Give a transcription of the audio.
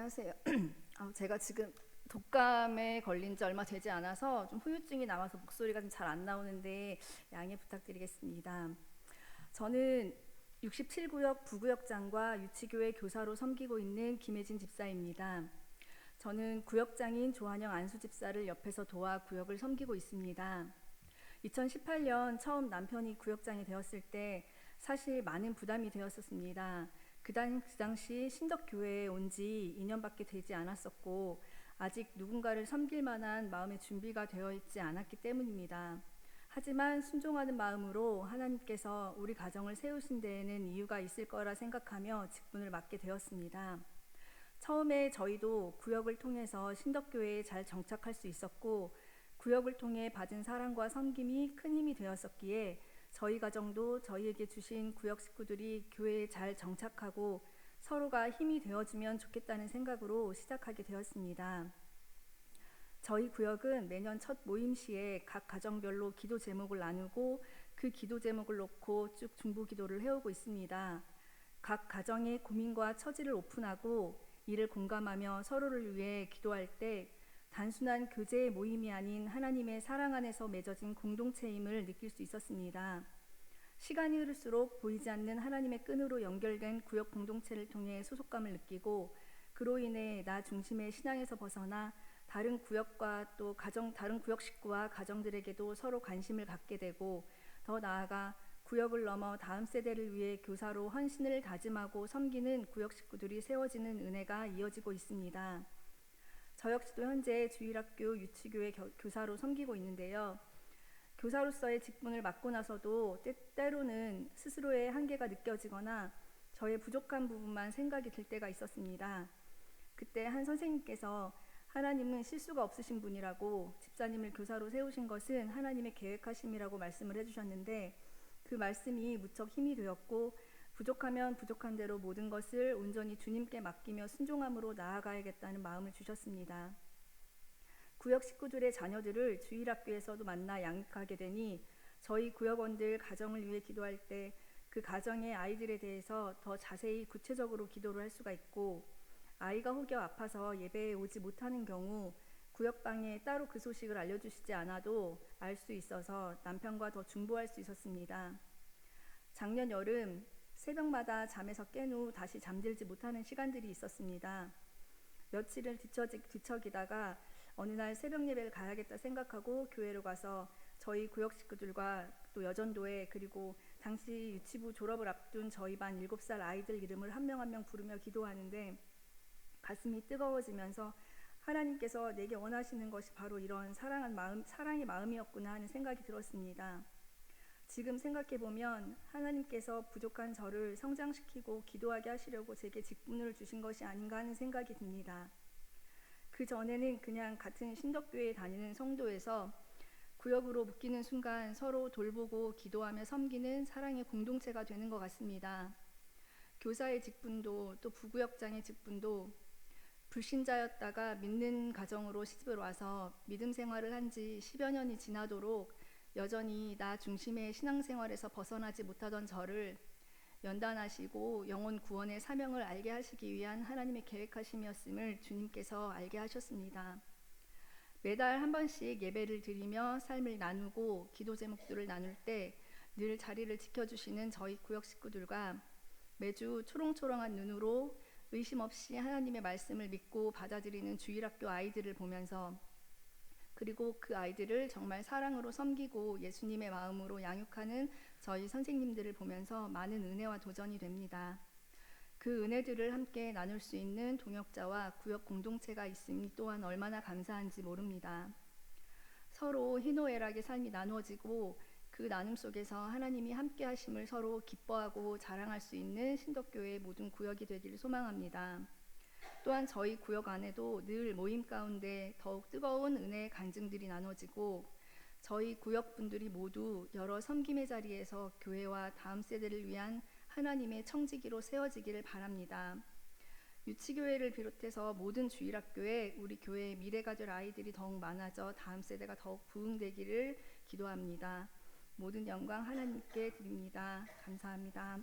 안녕하세요. 제가 지금 독감에 걸린 지 얼마 되지 않아서 좀 후유증이 남아서 목소리가 좀 잘 안 나오는데 양해 부탁드리겠습니다. 저는 67구역 부구역장과 유치교회 교사로 섬기고 있는 김혜진 집사입니다. 저는 구역장인 조한영 안수집사를 옆에서 도와 구역을 섬기고 있습니다. 2018년 처음 남편이 구역장이 되었을 때 사실 많은 부담이 되었었습니다. 그 당시 신덕교회에 온 지 2년밖에 되지 않았었고 아직 누군가를 섬길 만한 마음의 준비가 되어 있지 않았기 때문입니다. 하지만 순종하는 마음으로 하나님께서 우리 가정을 세우신 데에는 이유가 있을 거라 생각하며 직분을 맡게 되었습니다. 처음에 저희도 구역을 통해서 신덕교회에 잘 정착할 수 있었고 구역을 통해 받은 사랑과 섬김이 큰 힘이 되었었기에 저희 가정도 저희에게 주신 구역 식구들이 교회에 잘 정착하고 서로가 힘이 되어주면 좋겠다는 생각으로 시작하게 되었습니다. 저희 구역은 매년 첫 모임 시에 각 가정별로 기도 제목을 나누고 그 기도 제목을 놓고 쭉 중보 기도를 해오고 있습니다. 각 가정의 고민과 처지를 오픈하고 이를 공감하며 서로를 위해 기도할 때 단순한 교제의 모임이 아닌 하나님의 사랑 안에서 맺어진 공동체임을 느낄 수 있었습니다. 시간이 흐를수록 보이지 않는 하나님의 끈으로 연결된 구역 공동체를 통해 소속감을 느끼고 그로 인해 나 중심의 신앙에서 벗어나 다른 구역과 또 다른 구역 식구와 가정들에게도 서로 관심을 갖게 되고 더 나아가 구역을 넘어 다음 세대를 위해 교사로 헌신을 다짐하고 섬기는 구역 식구들이 세워지는 은혜가 이어지고 있습니다. 저 역시도 현재 주일학교 유치교회 교사로 섬기고 있는데요. 교사로서의 직분을 맡고 나서도 때로는 스스로의 한계가 느껴지거나 저의 부족한 부분만 생각이 들 때가 있었습니다. 그때 한 선생님께서 하나님은 실수가 없으신 분이라고 집사님을 교사로 세우신 것은 하나님의 계획하심이라고 말씀을 해주셨는데 그 말씀이 무척 힘이 되었고 부족하면 부족한 대로 모든 것을 온전히 주님께 맡기며 순종함으로 나아가야겠다는 마음을 주셨습니다. 구역 식구들의 자녀들을 주일학교에서도 만나 양육하게 되니 저희 구역원들 가정을 위해 기도할 때 그 가정의 아이들에 대해서 더 자세히 구체적으로 기도를 할 수가 있고 아이가 혹여 아파서 예배에 오지 못하는 경우 구역방에 따로 그 소식을 알려주시지 않아도 알 수 있어서 남편과 더 중보할 수 있었습니다. 작년 여름 새벽마다 잠에서 깬 후 다시 잠들지 못하는 시간들이 있었습니다. 며칠을 뒤척이다가 어느 날 새벽 예배를 가야겠다 생각하고 교회로 가서 저희 구역 식구들과 또 여전도회 그리고 당시 유치부 졸업을 앞둔 저희 반 7살 아이들 이름을 한 명 한 명 부르며 기도하는데 가슴이 뜨거워지면서 하나님께서 내게 원하시는 것이 바로 이런 사랑의 마음이었구나 하는 생각이 들었습니다. 지금 생각해보면 하나님께서 부족한 저를 성장시키고 기도하게 하시려고 제게 직분을 주신 것이 아닌가 하는 생각이 듭니다. 그 전에는 그냥 같은 신덕교회에 다니는 성도에서 구역으로 묶이는 순간 서로 돌보고 기도하며 섬기는 사랑의 공동체가 되는 것 같습니다. 교사의 직분도 또 부구역장의 직분도 불신자였다가 믿는 가정으로 시집을 와서 믿음 생활을 한 지 10여 년이 지나도록 여전히 나 중심의 신앙생활에서 벗어나지 못하던 저를 연단하시고 영혼 구원의 사명을 알게 하시기 위한 하나님의 계획하심이었음을 주님께서 알게 하셨습니다. 매달 한 번씩 예배를 드리며 삶을 나누고 기도 제목들을 나눌 때 늘 자리를 지켜주시는 저희 구역 식구들과 매주 초롱초롱한 눈으로 의심 없이 하나님의 말씀을 믿고 받아들이는 주일학교 아이들을 보면서 그리고 그 아이들을 정말 사랑으로 섬기고 예수님의 마음으로 양육하는 저희 선생님들을 보면서 많은 은혜와 도전이 됩니다. 그 은혜들을 함께 나눌 수 있는 동역자와 구역 공동체가 있음이 또한 얼마나 감사한지 모릅니다. 서로 희노애락의 삶이 나누어지고 그 나눔 속에서 하나님이 함께 하심을 서로 기뻐하고 자랑할 수 있는 신덕교회의 모든 구역이 되기를 소망합니다. 또한 저희 구역 안에도 늘 모임 가운데 더욱 뜨거운 은혜의 간증들이 나눠지고 저희 구역분들이 모두 여러 섬김의 자리에서 교회와 다음 세대를 위한 하나님의 청지기로 세워지기를 바랍니다. 유치교회를 비롯해서 모든 주일학교에 우리 교회의 미래가 될 아이들이 더욱 많아져 다음 세대가 더욱 부흥되기를 기도합니다. 모든 영광 하나님께 드립니다. 감사합니다.